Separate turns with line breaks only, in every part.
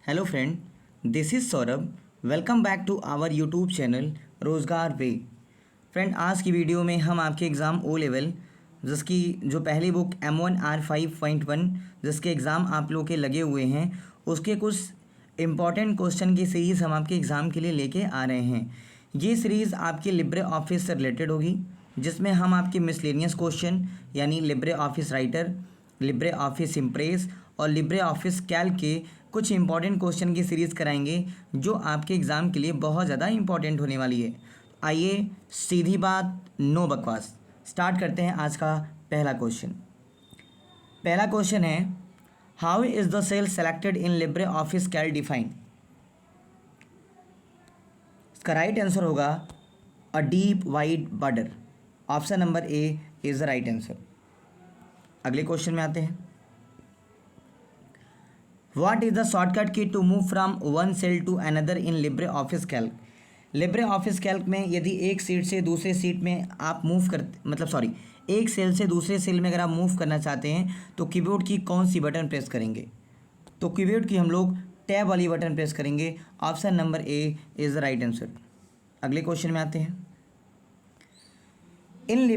Hello friend, this is Saurabh. Welcome back to our YouTube channel Rozgar way. Friend, आज की video में हम आपके एग्ज़ाम ओ लेवल जिसकी जो पहली बुक M1R5.1 जिसके एग्ज़ाम आप लोग के लगे हुए हैं उसके कुछ इम्पॉर्टेंट क्वेश्चन की सीरीज़ हम आपके एग्ज़ाम के लिए लेके आ रहे हैं। ये सीरीज़ आपके लिब्रे ऑफिस से रिलेटेड होगी, जिसमें हम आपके मिसलेनियस क्वेश्चन यानी Libre office writer, Libre office impress और लिब्रे ऑफिस कैल्क के कुछ इंपॉर्टेंट क्वेश्चन की सीरीज़ कराएंगे जो आपके एग्ज़ाम के लिए बहुत ज़्यादा इंपॉर्टेंट होने वाली है। आइए सीधी बात, नो बकवास, स्टार्ट करते हैं आज का पहला क्वेश्चन। पहला क्वेश्चन है, how is the cell selected in Libre office Calc defined. इसका राइट आंसर होगा a deep wide border. Option number A is the right answer. अगले क्वेश्चन में आते हैं। What is the shortcut key to move from one cell to another in LibreOffice Calc? LibreOffice Calc में यदि एक seat से दूसरे सीट में आप मूव कर एक सेल से दूसरे सेल में अगर आप मूव करना चाहते हैं तो कीबोर्ड की कौन सी बटन प्रेस करेंगे? तो कीबोर्ड की हम लोग टैब वाली बटन प्रेस करेंगे। Option number A is the right answer. अगले क्वेश्चन में आते हैं। इन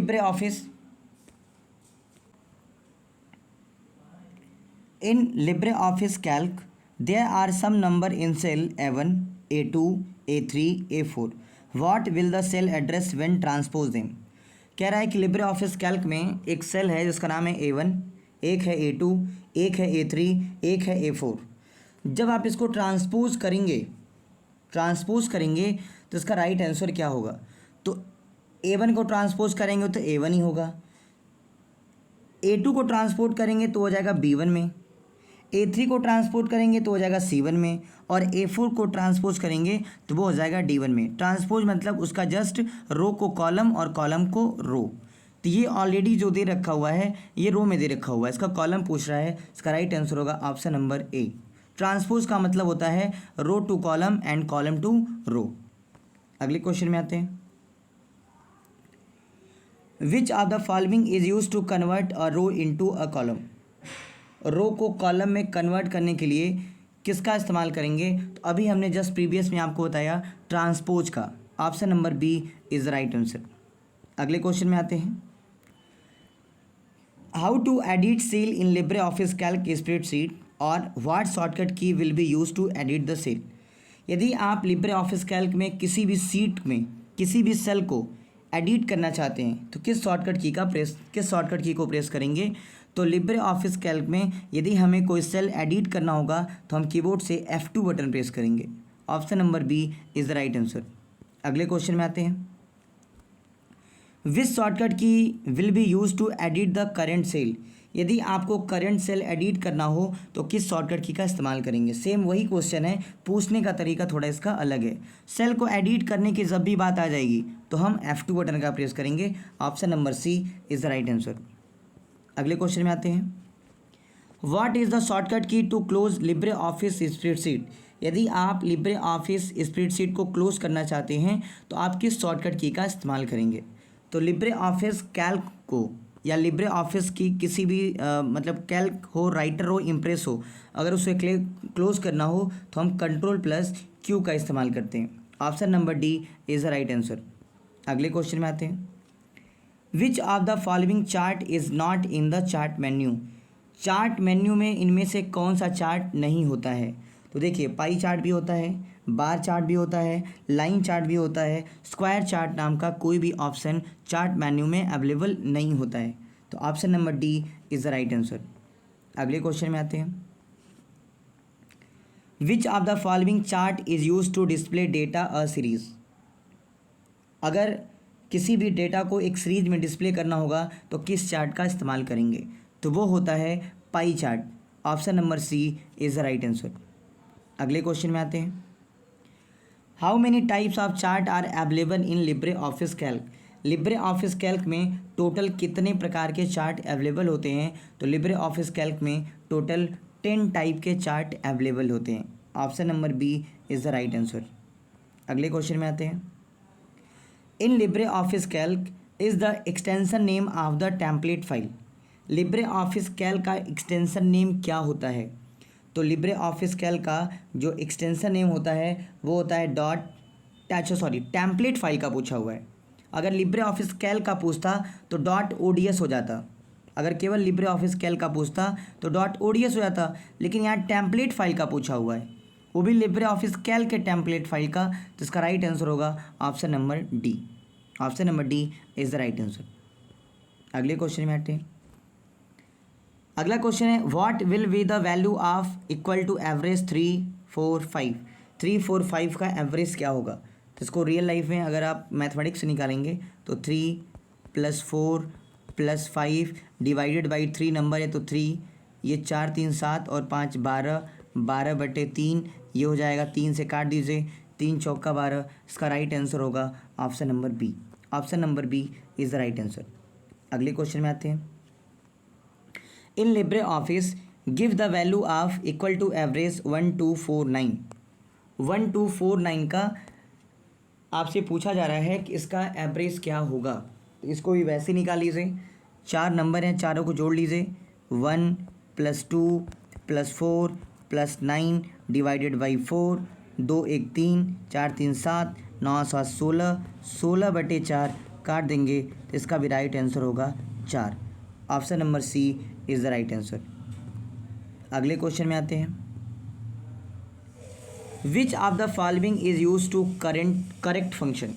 LibreOffice Calc, there are some number in cell A1, A2, A3, A4. What will the cell address when transpose them? कह रहा है कि LibreOffice Calc में एक सेल है जिसका नाम है A1, एक है A2, एक है A3, एक है A4। जब आप इसको ट्रांसपोज करेंगे तो इसका राइट आंसर क्या होगा? तो A1 को ट्रांसपोज करेंगे तो A1 ही होगा, A2 को ट्रांसपोर्ट करेंगे तो हो जाएगा B1 में, A3 को ट्रांसपोर्ट करेंगे तो हो जाएगा C1 में, और A4 को ट्रांसपोज करेंगे तो वो हो जाएगा D1 में। ट्रांसपोज मतलब उसका जस्ट रो को कॉलम और कॉलम को रो। तो ये ऑलरेडी जो दे रखा हुआ है ये रो में दे रखा हुआ है, इसका कॉलम पूछ रहा है, इसका राइट आंसर होगा ऑप्शन नंबर ए। ट्रांसपोज का मतलब होता है row to column and column to row. अगले क्वेश्चन में आते हैं। Which of the following is use to convert a row into a column. Row को कॉलम में कन्वर्ट करने के लिए किसका इस्तेमाल करेंगे? तो अभी हमने जस्ट प्रीवियस में आपको बताया ट्रांसपोज का। Option number B is the right answer. अगले क्वेश्चन में आते हैं। How to edit cell in Libre office Calc spreadsheet और what shortcut key will be use to edit the cell. यदि आप लिब्रे ऑफिस कैल्क में किसी भी सीट में किसी भी सेल को एडिट करना चाहते हैं तो किस शॉर्टकट की को प्रेस करेंगे? तो लिब्रे ऑफिस कैल्क में यदि हमें कोई सेल एडिट करना होगा तो हम कीबोर्ड से F2 बटन प्रेस करेंगे। Option number B is the right answer. अगले क्वेश्चन में आते हैं। Which shortcut key will be use to edit the current cell. यदि आपको करंट सेल एडिट करना हो तो किस शॉर्टकट की का इस्तेमाल करेंगे? सेम वही क्वेश्चन है, पूछने का तरीका थोड़ा इसका अलग है। सेल को एडिट करने की जब भी बात आ जाएगी तो हम F2 बटन का प्रेस करेंगे। Option number C is the right answer. अगले क्वेश्चन में आते हैं। What is the shortcut key to close LibreOffice spreadsheet. यदि आप लिब्रे ऑफिस स्प्रेडशीट को क्लोज करना चाहते हैं तो आप किस शॉर्टकट की का इस्तेमाल करेंगे? तो लिब्रे ऑफिस कैल्क को या लिब्रे ऑफिस की किसी भी कैल्क हो, राइटर हो, इम्प्रेस हो, अगर उसे क्लोज करना हो तो हम Ctrl+Q का इस्तेमाल करते हैं। Option number D is the right answer. अगले क्वेश्चन में आते हैं। Which of the following chart is not in the chart menu. Chart menu में इनमें से कौन सा चार्ट नहीं होता है? तो देखिए, पाई चार्ट भी होता है, बार चार्ट भी होता है, लाइन चार्ट भी होता है, स्क्वायर चार्ट नाम का कोई भी ऑप्शन चार्ट मेन्यू में अवेलेबल नहीं होता है। तो option number D is the right answer. अगले क्वेश्चन में आते हैं। Which of the following chart is use to display data a series. अगर किसी भी डेटा को एक सीरीज में डिस्प्ले करना होगा तो किस चार्ट का इस्तेमाल करेंगे? तो वो होता है pie chart. Option number C is the right answer. अगले क्वेश्चन में आते हैं। How many types of chart are available in Libre office Calc. Libre office Calc में टोटल कितने प्रकार के चार्ट अवेलेबल होते हैं? तो लिब्रे ऑफिस कैल्क में टोटल 10 टाइप के चार्ट अवेलेबल होते हैं। Option number B is the right answer. अगले क्वेश्चन में आते हैं। In Libre office Calc is the extension name of the template file. Libre office Calc का एक्सटेंशन नेम क्या होता है? तो लिब्रे ऑफिस कैल्क का जो एक्सटेंशन नेम होता है वो होता है टेम्पलेट फाइल का पूछा हुआ है। अगर लिब्रे ऑफिस कैल्क का पूछता तो .ods हो जाता, अगर केवल लिब्रे ऑफिस कैल्क का पूछता तो .ods हो जाता, लेकिन यहाँ टेम्पलेट फाइल का पूछा हुआ है, वो भी लिब्रे ऑफिस कैल्क के टेम्पलेट फाइल का, तो इसका राइट आंसर होगा option number D. Option number D is the right answer. अगले क्वेश्चन में आते हैं। अगला क्वेश्चन है what will be the value of equal to average 3 4 5। 3 4 5 का एवरेज क्या होगा? तो इसको रियल लाइफ में अगर आप मैथमेटिक्स से निकालेंगे तो 3 + 4 + 5 डिवाइडेड बाई 3 नंबर है तो 3, ये 4 3 7 और 5 12, 12/3 ये हो जाएगा, 3 से काट दीजिए, 3 चौका 12, इसका राइट आंसर होगा option number B. Option number B is the right answer. अगले क्वेश्चन में आते हैं। In Libre office give the value of equal to average 1249। 1249 का आपसे पूछा जा रहा है कि इसका एवरेज क्या होगा, तो इसको भी वैसे निकाल लीजिए। 4 नंबर हैं, चारों को जोड़ लीजिए, 1 + 2 + 4 + 9 डिवाइडेड बाई 4, 2 1 3, 4 3 7, 9 7 16, 16/4 काट देंगे तो इसका भी राइट आंसर होगा 4। Option number C is the right answer. अगले क्वेश्चन में आते हैं। Which of the following is use to correct function.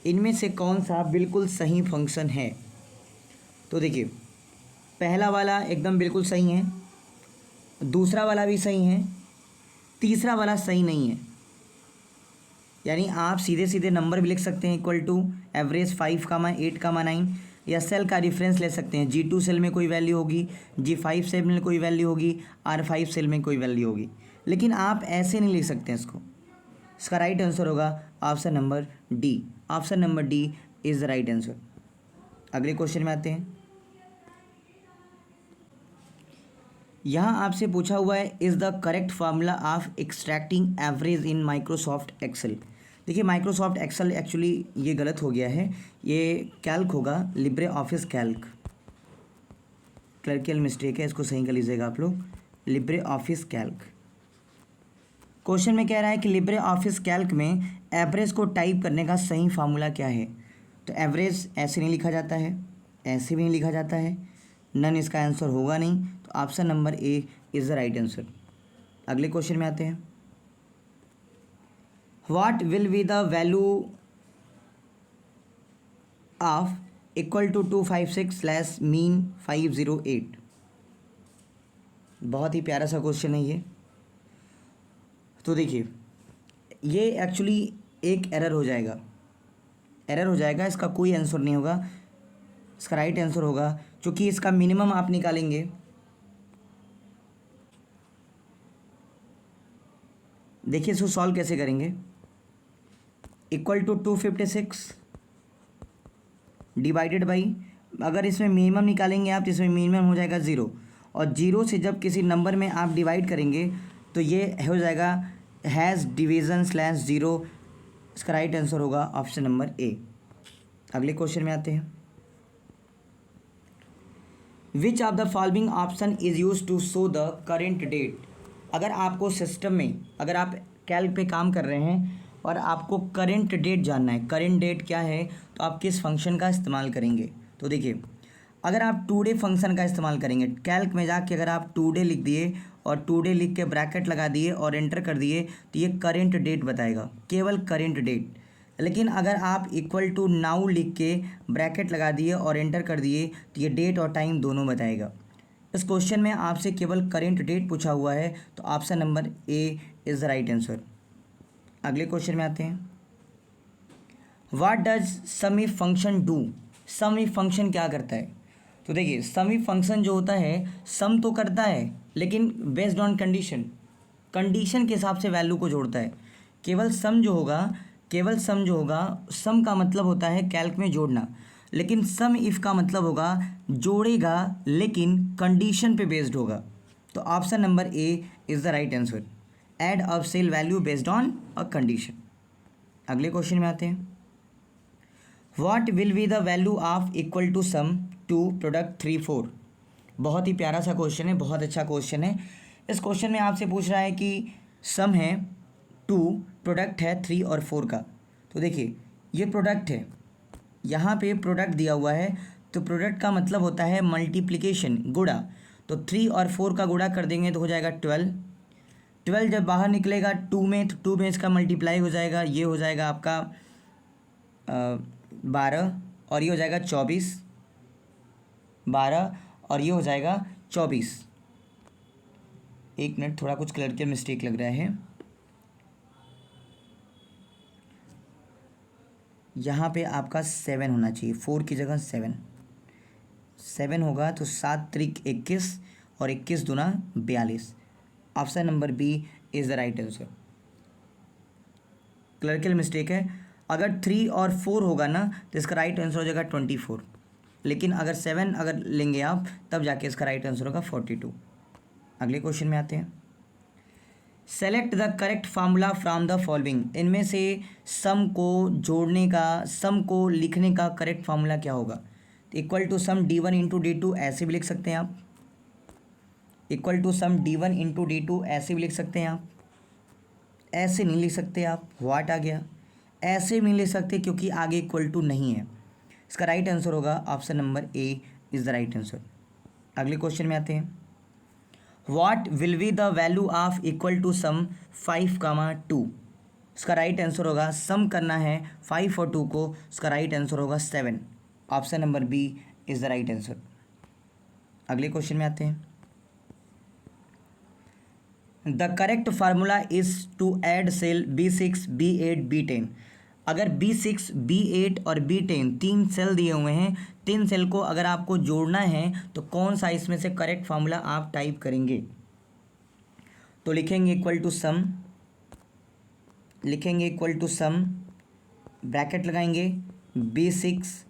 इनमें से कौन सा बिल्कुल सही फंक्शन है? तो देखिए, पहला वाला एकदम बिल्कुल सही है, दूसरा वाला भी सही है, तीसरा वाला सही नहीं है। यानी आप सीधे सीधे नंबर भी लिख सकते हैं इक्वल टू एवरेज 5, 8, 9, या सेल का रेफरेंस ले सकते हैं। G2 सेल में कोई वैल्यू होगी, G5 सेल में कोई वैल्यू होगी, R5 सेल में कोई वैल्यू होगी, लेकिन आप ऐसे नहीं लिख सकते इसको। इसका राइट आंसर होगा option number D. Option number D is the right answer. अगले क्वेश्चन में आते हैं। यहाँ आपसे पूछा हुआ है is the correct formula of extracting average in Microsoft Excel. देखिए, माइक्रोसॉफ्ट एक्सेल एक्चुअली ये गलत हो गया है, ये कैल्क होगा, Libre office Calc, clerical mistake है, इसको सही कर लीजिएगा आप लोग, लिब्रे ऑफिस कैल्क। क्वेश्चन में कह रहा है कि लिब्रे ऑफिस कैल्क में एवरेज को टाइप करने का सही फार्मूला क्या है। तो एवरेज ऐसे नहीं लिखा जाता है, ऐसे भी नहीं लिखा जाता है, नन इसका आंसर होगा नहीं, तो option number A is the right answer. अगले क्वेश्चन में आते हैं। What will be the value of equal to 256 mean 508। बहुत ही प्यारा सा क्वेश्चन है ये। तो देखिए, ये एक्चुअली एक एरर हो जाएगा, इसका कोई आंसर नहीं होगा, इसका राइट आंसर होगा, क्योंकि इसका मिनिमम आप निकालेंगे। देखिए इसको सॉल्व कैसे करेंगे। इक्वल टू 256 डिवाइडेड बाई, अगर इसमें मिनिमम निकालेंगे आप तो इसमें मिनिमम हो जाएगा 0, और 0 से जब किसी नंबर में आप डिवाइड करेंगे तो ये हो जाएगा हैज़ डिवीज़न /0। इसका राइट आंसर होगा ऑप्शन नंबर ए। अगले क्वेश्चन में आते हैं। Which of the following option is use to show the current date. अगर आपको सिस्टम में, अगर आप कैल्क पे काम कर रहे हैं और आपको करेंट डेट जानना है, करेंट डेट क्या है, तो आप किस फंक्शन का इस्तेमाल करेंगे। तो देखिए, अगर आप टुडे फंक्शन का इस्तेमाल करेंगे, कैल्क में जाके अगर आप टुडे लिख दिए और टुडे लिख के ब्रैकेट लगा दिए और एंटर कर दिए तो ये करेंट डेट बताएगा, केवल करेंट डेट। लेकिन अगर आप इक्वल टू नाउ लिख के ब्रैकेट लगा दिए और एंटर कर दिए तो ये डेट और टाइम दोनों बताएगा। इस क्वेश्चन में आपसे केवल करेंट डेट पूछा हुआ है, तो option number A is the right answer. अगले क्वेश्चन में आते हैं। What does sum if function do. Sum if function क्या करता है? तो देखिए, सम इफ फंक्शन जो होता है सम तो करता है, लेकिन बेस्ड ऑन कंडीशन के हिसाब से वैल्यू को जोड़ता है। केवल सम जो होगा, सम का मतलब होता है कैल्क में जोड़ना, लेकिन सम इफ का मतलब होगा जोड़ेगा लेकिन कंडीशन पे बेस्ड होगा। तो option number A is the right answer. Add of cell value based on a condition. अगले क्वेश्चन में आते हैं। What will be the value of equal to sum to product 3 4। बहुत ही प्यारा सा क्वेश्चन है, बहुत अच्छा क्वेश्चन है। इस क्वेश्चन में आपसे पूछ रहा है कि सम है 2, प्रोडक्ट है 3 और 4 का। तो देखिए ये प्रोडक्ट है, यहाँ पे प्रोडक्ट दिया हुआ है, तो प्रोडक्ट का मतलब होता है मल्टीप्लिकेशन, गुणा। तो 3 और 4 का गुणा कर देंगे तो हो जाएगा 12। 12 जब बाहर निकलेगा 2 में, तो 2 में इसका मल्टीप्लाई हो जाएगा, ये हो जाएगा आपका 12 और ये हो जाएगा 24, 12 और ये हो जाएगा 24। एक मिनट, थोड़ा कुछ क्लरिकल मिस्टेक लग रहा है। यहाँ पे आपका 7 होना चाहिए, 4 की जगह 7 होगा, तो 7 त्रिक 21 और 21 दूना 42। Option number B is the right answer. Clerical mistake है, अगर 3 और 4 होगा ना तो इसका राइट आंसर हो जाएगा 24, लेकिन अगर 7 अगर लेंगे आप तब जाके इसका राइट आंसर होगा 42। अगले क्वेश्चन में आते हैं। Select the correct formula from the following. इनमें से सम को जोड़ने का, सम को लिखने का करेक्ट फार्मूला क्या होगा? Equal to some d1 into d2 ऐसे भी लिख सकते हैं आप, equal to some d1 into d2 ऐसे भी लिख सकते हैं आप, ऐसे नहीं लिख सकते आप, व्हाट आ गया, ऐसे भी नहीं लिख सकते क्योंकि आगे इक्वल टू नहीं है। इसका राइट आंसर होगा option number A is the right answer. अगले क्वेश्चन में आते हैं। What will be the value of equal to sum 5, 2। इसका राइट आंसर होगा, सम करना है 5 और 2 को, इसका राइट आंसर होगा 7। Option number B is the right answer. अगले क्वेश्चन में आते हैं। The correct formula is to add cell B6, B8, B10। अगर B6, B8 और B10 तीन सेल दिए हुए हैं, तीन सेल को अगर आपको जोड़ना है तो कौन सा इसमें से करेक्ट फार्मूला आप टाइप करेंगे? तो लिखेंगे इक्वल टू सम, लिखेंगे इक्वल टू सम, ब्रैकेट लगाएंगे B6,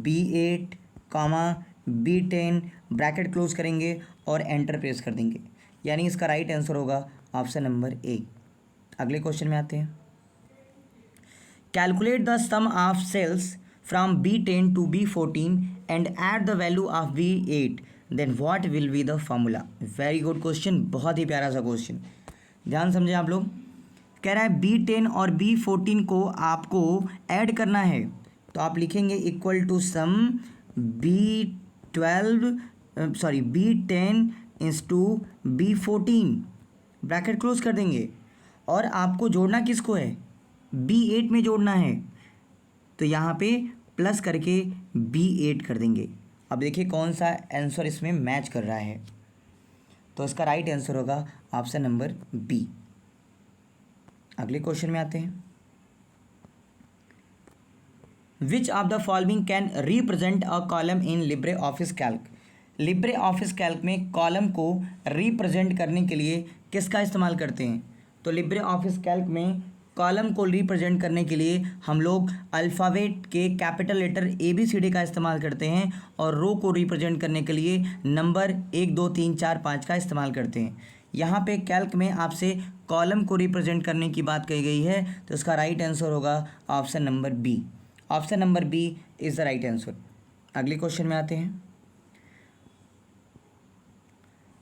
B8, B10, bracket close करेंगे और एंटर प्रेस कर देंगे, यानी इसका राइट आंसर होगा ऑप्शन नंबर ए। अगले क्वेश्चन में आते हैं। Calculate the sum of cells from B10 to B14 and add the value of B8, then what will be the formula. Very good question, बहुत ही प्यारा सा क्वेश्चन, ध्यान समझे आप लोग। कह रहा है B10 और B14 को आपको ऐड करना है, तो आप लिखेंगे equal to sum B10 into B14, bracket close कर देंगे, और आपको जोड़ना किसको है? B8 में जोड़ना है, तो यहाँ पे प्लस करके B8 कर देंगे। अब देखिए कौन सा आंसर इसमें मैच कर रहा है, तो इसका राइट आंसर होगा ऑप्शन नंबर बी। अगले क्वेश्चन में आते हैं। Which of the following can represent a column in Libre office Calc. Libre office Calc में कॉलम को रिप्रेजेंट करने के लिए किसका इस्तेमाल करते हैं? तो लिब्रे ऑफिस कैल्क में कॉलम को रिप्रेजेंट करने के लिए हम लोग अल्फ़ाबेट के कैपिटल लेटर ABCD का इस्तेमाल करते हैं, और रो को रिप्रेजेंट करने के लिए नंबर 1 2 3 4 5 का इस्तेमाल करते हैं। यहाँ पे कैल्क में आपसे कॉलम को रिप्रेजेंट करने की बात कही गई है, तो इसका राइट आंसर होगा option number B. Option number B is the right answer. अगले क्वेश्चन में आते हैं।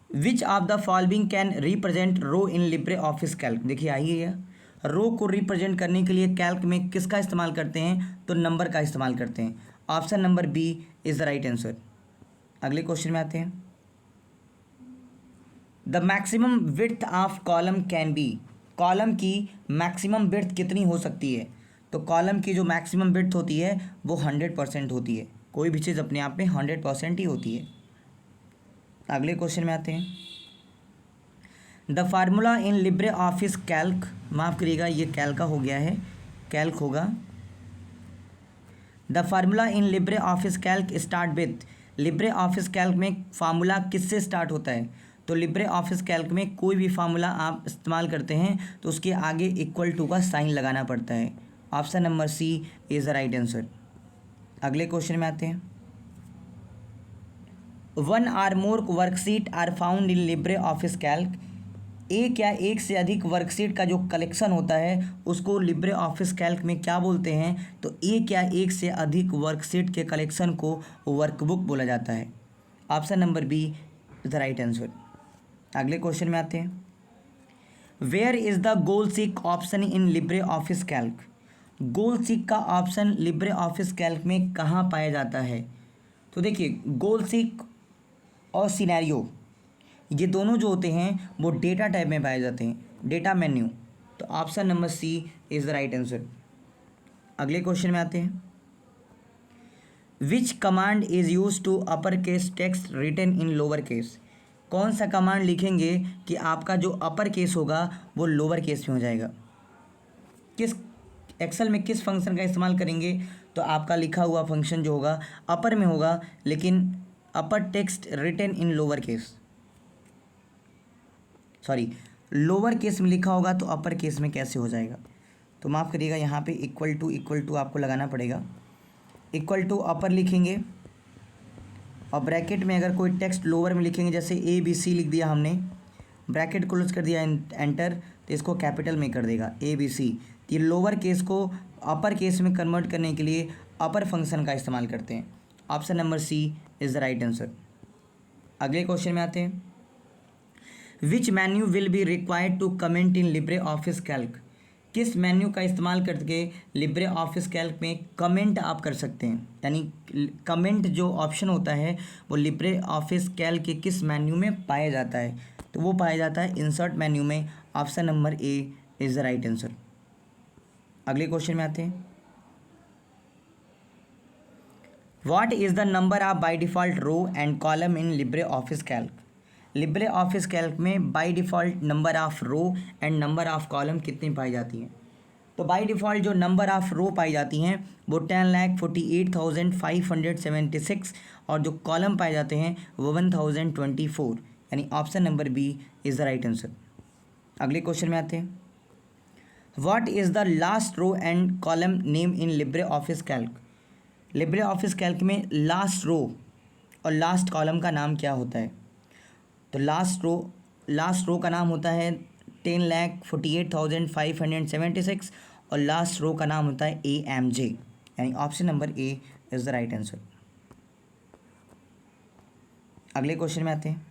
Which of the following can represent row in Libre office Calc. देखिए आई है, रो को रिप्रेजेंट करने के लिए कैल्क में किसका इस्तेमाल करते हैं? तो नंबर का इस्तेमाल करते हैं। Option number B is the right answer. अगले क्वेश्चन में आते हैं। The maximum width of column can be. Column की मैक्सिमम विड्थ कितनी हो सकती है? तो कॉलम की जो मैक्सिमम विड्थ होती है वो 100% होती है। कोई भी चीज़ अपने आप में 100% ही होती है। अगले क्वेश्चन में आते हैं। The formula in Libre office Calc, माफ़ करिएगा ये कैल्का हो गया है, कैल्क होगा। The formula in Libre office Calc start with. Libre office Calc में फार्मूला किससे स्टार्ट होता है? तो लिब्रे ऑफिस कैल्क में कोई भी फार्मूला आप इस्तेमाल करते हैं तो उसके आगे इक्वल टू का साइन लगाना पड़ता है। Option number C is the right answer. अगले क्वेश्चन में आते हैं। 1 or more worksheet are found in Libre office Calc. एक या एक से अधिक वर्कशीट का जो कलेक्शन होता है उसको लिब्रे ऑफिस कैल्क में क्या बोलते हैं? तो एक या एक से अधिक वर्कशीट के कलेक्शन को वर्कबुक बोला जाता है। Option number B is the right answer. अगले क्वेश्चन में आते हैं। Where is the goal seek option in Libre office Calc? Goal seek का ऑप्शन लिब्रे ऑफिस कैल्क में कहाँ पाया जाता है? तो देखिए, गोल सीक और सिनेरियो ये दोनों जो होते हैं वो डेटा टाइप में पाए जाते हैं, डेटा मेन्यू। तो option number C is the right answer. अगले क्वेश्चन में आते हैं। Which command is use to upper case text written in lower case? कौन सा कमांड लिखेंगे कि आपका जो अपर केस होगा वो लोअर केस में हो जाएगा? किस एक्सेल में किस फंक्शन का इस्तेमाल करेंगे? तो आपका लिखा हुआ फंक्शन जो होगा अपर में होगा, लेकिन upper text written in lower case, sorry lower case में लिखा होगा तो अपर केस में कैसे हो जाएगा? तो माफ़ करिएगा, यहाँ पे इक्वल टू आपको लगाना पड़ेगा। इक्वल टू अपर लिखेंगे और ब्रैकेट में अगर कोई टेक्स्ट लोअर में लिखेंगे, जैसे ABC लिख दिया हमने, ब्रैकेट क्लोज कर दिया, एंटर, तो इसको कैपिटल में कर देगा ABC। तो ये लोअर केस को अपर केस में कन्वर्ट करने के लिए अपर फंक्शन का इस्तेमाल करते हैं। Option number C is the right answer. अगले क्वेश्चन में आते हैं। Which menu will be required to comment in Libre office Calc? किस मेन्यू का इस्तेमाल करके लिब्रे ऑफिस कैल्क में कमेंट आप कर सकते हैं? यानी कमेंट जो ऑप्शन होता है वो लिब्रे ऑफिस कैल्क के किस मेन्यू में पाया जाता है? तो वो पाया जाता है इंसर्ट मेन्यू में। Option number A is the right answer. अगले क्वेश्चन में आते हैं। What is the number of by default row and column in Libre office Calc? Libre office Calc में by default number of row and number of column कितनी पाई जाती हैं? तो बाय डिफ़ॉल्ट जो नंबर ऑफ़ रो पाई जाती हैं वो 10,48,576 और जो कॉलम पाए जाते हैं वो 1024, यानी option number B is the right answer. अगले क्वेश्चन में आते हैं। What is the last row and column name in Libre office Calc? Libre office Calc में लास्ट रो और लास्ट कॉलम का नाम क्या होता है? तो लास्ट रो का नाम होता है 10,48,576 और लास्ट रो का नाम होता है AMJ, यानी option number A is the right answer. अगले क्वेश्चन में आते हैं।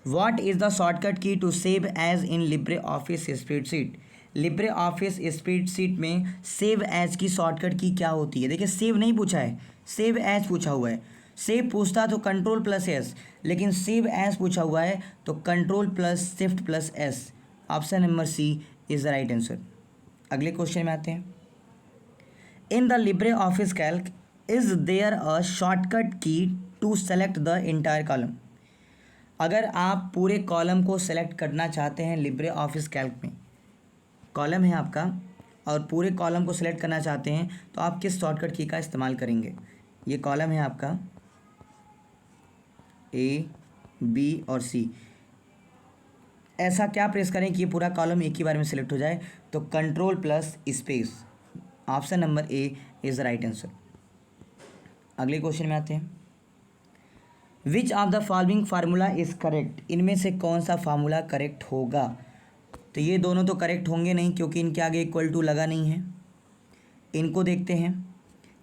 What is the shortcut key to save as in Libre office spreadsheet? LibreOffice spreadsheet में सेव एज की शॉर्टकट की क्या होती है? देखिए, सेव नहीं पूछा है, सेव एज पूछा हुआ है। सेव पूछता तो Ctrl+S, लेकिन सेव एज पूछा हुआ है तो Ctrl+Shift+S। Option number C is the right answer. अगले क्वेश्चन में आते हैं। In the Libre office Calc is there a shortcut key to select the entire column? अगर आप पूरे कॉलम को सेलेक्ट करना चाहते हैं, लिब्रे ऑफिस कैल्क में कॉलम है आपका और पूरे कॉलम को सेलेक्ट करना चाहते हैं, तो आप किस शॉर्टकट की का इस्तेमाल करेंगे? ये कॉलम है आपका A, B और C। ऐसा क्या प्रेस करें कि ये पूरा कॉलम एक ही बार में सिलेक्ट हो जाए? तो Ctrl+Space। Option number A is the right answer. अगले क्वेश्चन में आते हैं। Which of the following formula is correct? इनमें से कौन सा फार्मूला करेक्ट होगा? तो ये दोनों तो करेक्ट होंगे नहीं, क्योंकि इनके आगे इक्वल टू लगा नहीं है। इनको देखते हैं,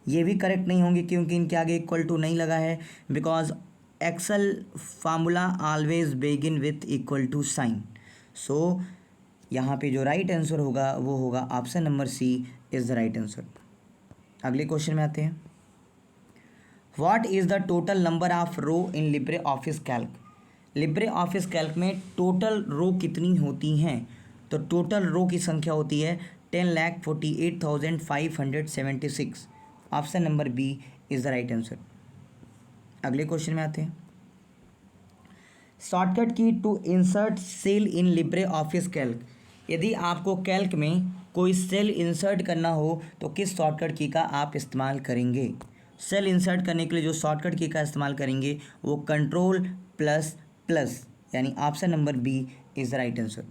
ये भी करेक्ट नहीं होंगे क्योंकि इनके आगे इक्वल टू नहीं लगा है, because excel formula always begin with equal to sign. So यहाँ पे जो राइट आंसर होगा वो होगा option number C is the right answer. अगले क्वेश्चन में आते हैं। What is the total number of row in Libre office Calc? Libre office Calc में टोटल रो कितनी होती हैं? तो टोटल रो की संख्या होती है 10,48,576। Option number B is the right answer. अगले क्वेश्चन में आते हैं। Shortcut key to insert cell in Libre office Calc? यदि आपको कैल्क में कोई सेल इंसर्ट करना हो तो किस शॉर्टकट की का आप इस्तेमाल करेंगे? सेल इंसर्ट करने के लिए जो शॉर्टकट की का इस्तेमाल करेंगे वो Ctrl++, यानी option number B is the right answer.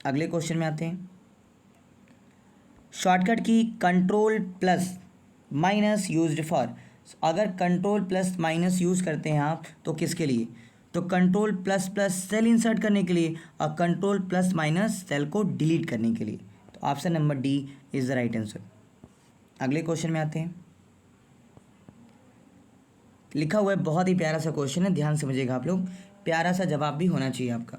अगले क्वेश्चन में आते हैं। Shortcut key Ctrl+- used for? अगर Ctrl+- यूज़ करते हैं आप तो किसके लिए? तो Ctrl++ सेल इंसर्ट करने के लिए और Ctrl+- सेल को डिलीट करने के लिए। तो option number D is the right answer. अगले क्वेश्चन में आते हैं। लिखा हुआ है, बहुत ही प्यारा सा क्वेश्चन है, ध्यान समझिएगा आप लोग, प्यारा सा जवाब भी होना चाहिए आपका।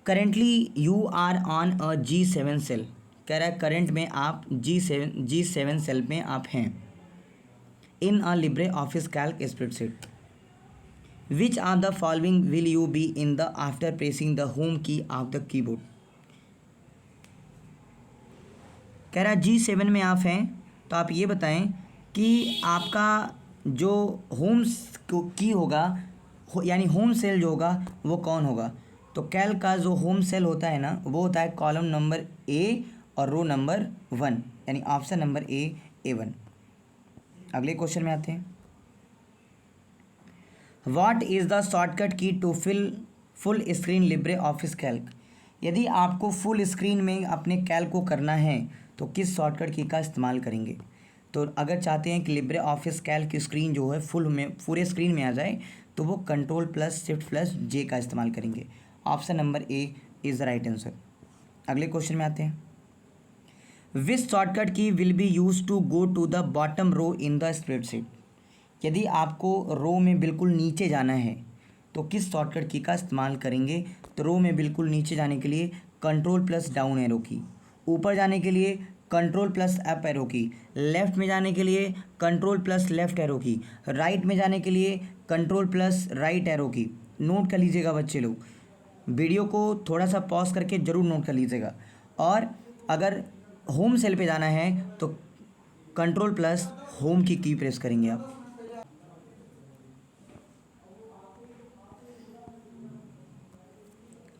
Currently you are on a G7 cell, कह रहा है करंट में आप G7 सेल में आप हैं। In a Libre office Calc spreadsheet, which are the following will you be in the after pressing the home key of the keyboard. कह रहा है G7 में आप हैं, तो आप ये बताएं कि आपका जो होम की होगा यानी होम सेल जो होगा वो कौन होगा। तो कैल का जो होम सेल होता है ना, वो होता है कॉलम नंबर ए और रो नंबर 1, यानी ऑप्शन नंबर A1। अगले क्वेश्चन में आते हैं। What is the shortcut key to full screen Libre office Calc. यदि आपको फुल स्क्रीन में अपने कैल्क को करना है तो किस शॉर्टकट की का इस्तेमाल करेंगे। तो अगर चाहते हैं कि लिब्रे ऑफिस कैल्क की स्क्रीन जो है फुल में पूरे स्क्रीन में आ जाए तो वो Ctrl+Shift+J का इस्तेमाल करेंगे। Option number A is the right answer. अगले क्वेश्चन में आते हैं। Which shortcut key will be use to go to the bottom row in the spreadsheet. यदि आपको रो में बिल्कुल नीचे जाना है तो किस शॉर्टकट की का इस्तेमाल करेंगे। तो रो में बिल्कुल नीचे जाने के लिए Ctrl+डाउन एरो की, ऊपर जाने के लिए Ctrl+अप एरो की, लेफ़्ट में जाने के लिए Ctrl+लेफ़्ट एरो की, राइट में जाने के लिए Ctrl+राइट एरो की। नोट कर लीजिएगा बच्चे लोग, वीडियो को थोड़ा सा पॉज करके ज़रूर नोट कर लीजिएगा। और अगर होम सेल पे जाना है तो Ctrl+होम की प्रेस करेंगे आप।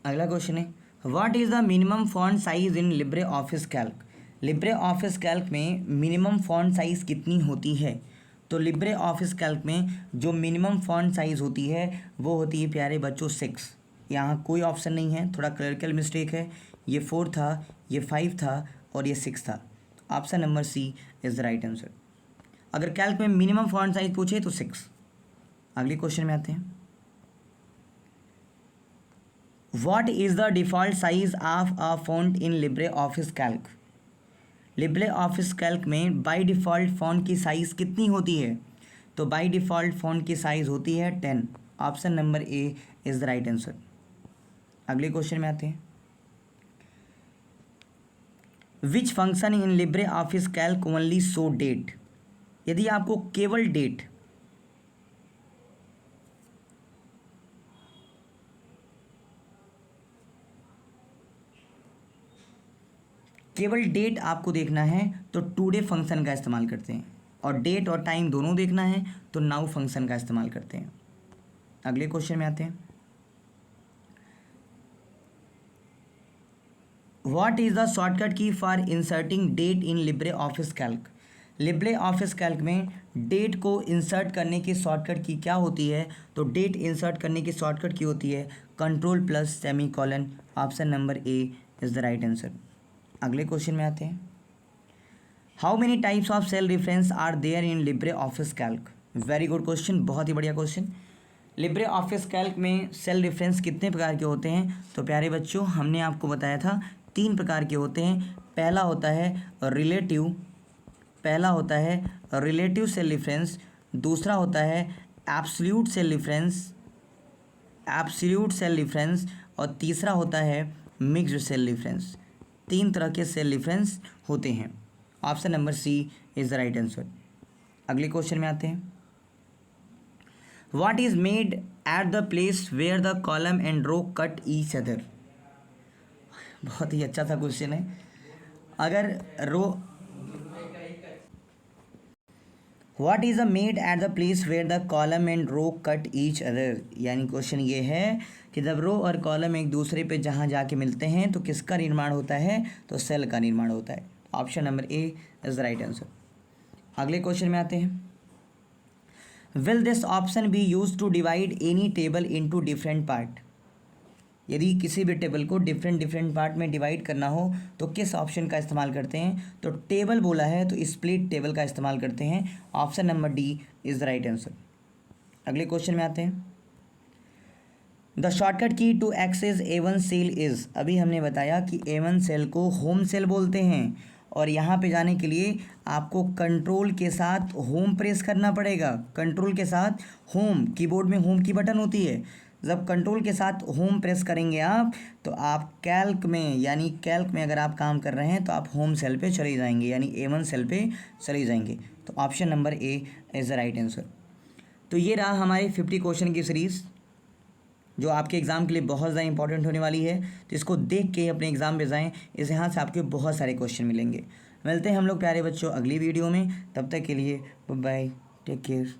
अगला क्वेश्चन है, what is the minimum font size in Libre office Calc. Libre office Calc में मिनिमम फॉन्ट साइज़ कितनी होती है। तो लिब्रे ऑफिस कैल्क में जो मिनिमम फॉन्ट साइज़ होती है वो होती है प्यारे बच्चों 6। यहाँ कोई ऑप्शन नहीं है, थोड़ा क्लरिकल मिस्टेक है, ये 4 था, ये 5 था और ये 6 था। Option number C is the right answer. अगर कैल्क में मिनिमम फॉन्ट साइज़ पूछे तो 6। अगले क्वेश्चन में आते हैं। What is the default size of a font in LibreOffice Calc? LibreOffice Calc में बाई डिफ़ॉल्ट फ़ॉन्ट की साइज़ कितनी होती है। तो बाई डिफ़ॉल्ट फ़ॉन्ट की साइज़ होती है 10। Option number A is the right answer. अगले क्वेश्चन में आते हैं। Which function in LibreOffice Calc only show that. यदि आपको केवल डेट आपको देखना है तो टुडे फंक्शन का इस्तेमाल करते हैं, और डेट और टाइम दोनों देखना है तो नाउ फंक्शन का इस्तेमाल करते हैं। अगले क्वेश्चन में आते हैं। What is the shortcut key for inserting date in Libre office Calc. Libre office Calc में डेट को इंसर्ट करने की शॉर्टकट की क्या होती है। तो डेट इंसर्ट करने की शॉर्टकट की होती है Ctrl+सेमीकोलन। Option number A is the right answer. अगले क्वेश्चन में आते हैं। How many types of cell reference are there in Libre office Calc. Very good question, बहुत ही बढ़िया क्वेश्चन। लिब्रे ऑफिस कैल्क में सेल रेफरेंस कितने प्रकार के होते हैं। तो प्यारे बच्चों, हमने आपको बताया था 3 प्रकार के होते हैं। पहला होता है रिलेटिव सेल रेफरेंस, दूसरा होता है एब्सोल्यूट सेल रेफरेंस और तीसरा होता है मिक्स्ड सेल रेफरेंस। 3 तरह के सेल रेफरेंस होते हैं। Option number C is the right answer. अगले क्वेश्चन में आते हैं। What is made at the place where the column and row cut each other. बहुत ही अच्छा सा क्वेश्चन है। अगर row what is the made at the place where the column and row cut each other, यानी question ये है कि जब रो और कॉलम एक दूसरे पे जहाँ जाके मिलते हैं तो किसका निर्माण होता है। तो सेल का निर्माण होता है। Option number A is the right answer. अगले क्वेश्चन में आते हैं। Will this option be use to divide any table into different part. यदि किसी भी टेबल को डिफरेंट पार्ट में डिवाइड करना हो तो किस ऑप्शन का इस्तेमाल करते हैं। तो टेबल बोला है तो स्प्लिट टेबल का इस्तेमाल करते हैं। Option number D is the right answer. अगले क्वेश्चन में आते हैं। The shortcut key to access A1 cell is. अभी हमने बताया कि A1 सेल को होम सेल बोलते हैं और यहाँ पे जाने के लिए आपको कंट्रोल के साथ होम प्रेस करना पड़ेगा। कंट्रोल के साथ होम, कीबोर्ड में होम की बटन होती है, जब कंट्रोल के साथ होम प्रेस करेंगे आप तो आप कैल्क में, यानी कैल्क में अगर आप काम कर रहे हैं तो आप होम सेल पे चले जाएंगे, यानी A1 सेल पे चले जाएंगे। तो option number A is the right answer. तो ये रहा हमारी 50 क्वेश्चन की सीरीज़ जो आपके एग्ज़ाम के लिए बहुत ज़्यादा इंपॉर्टेंट होने वाली है। तो इसको देख के अपने एग्ज़ाम में जाएँ, इस यहाँ से आपके बहुत सारे क्वेश्चन मिलेंगे। मिलते हैं हम लोग प्यारे बच्चों अगली वीडियो में, तब तक के लिए बाय, टेक केयर।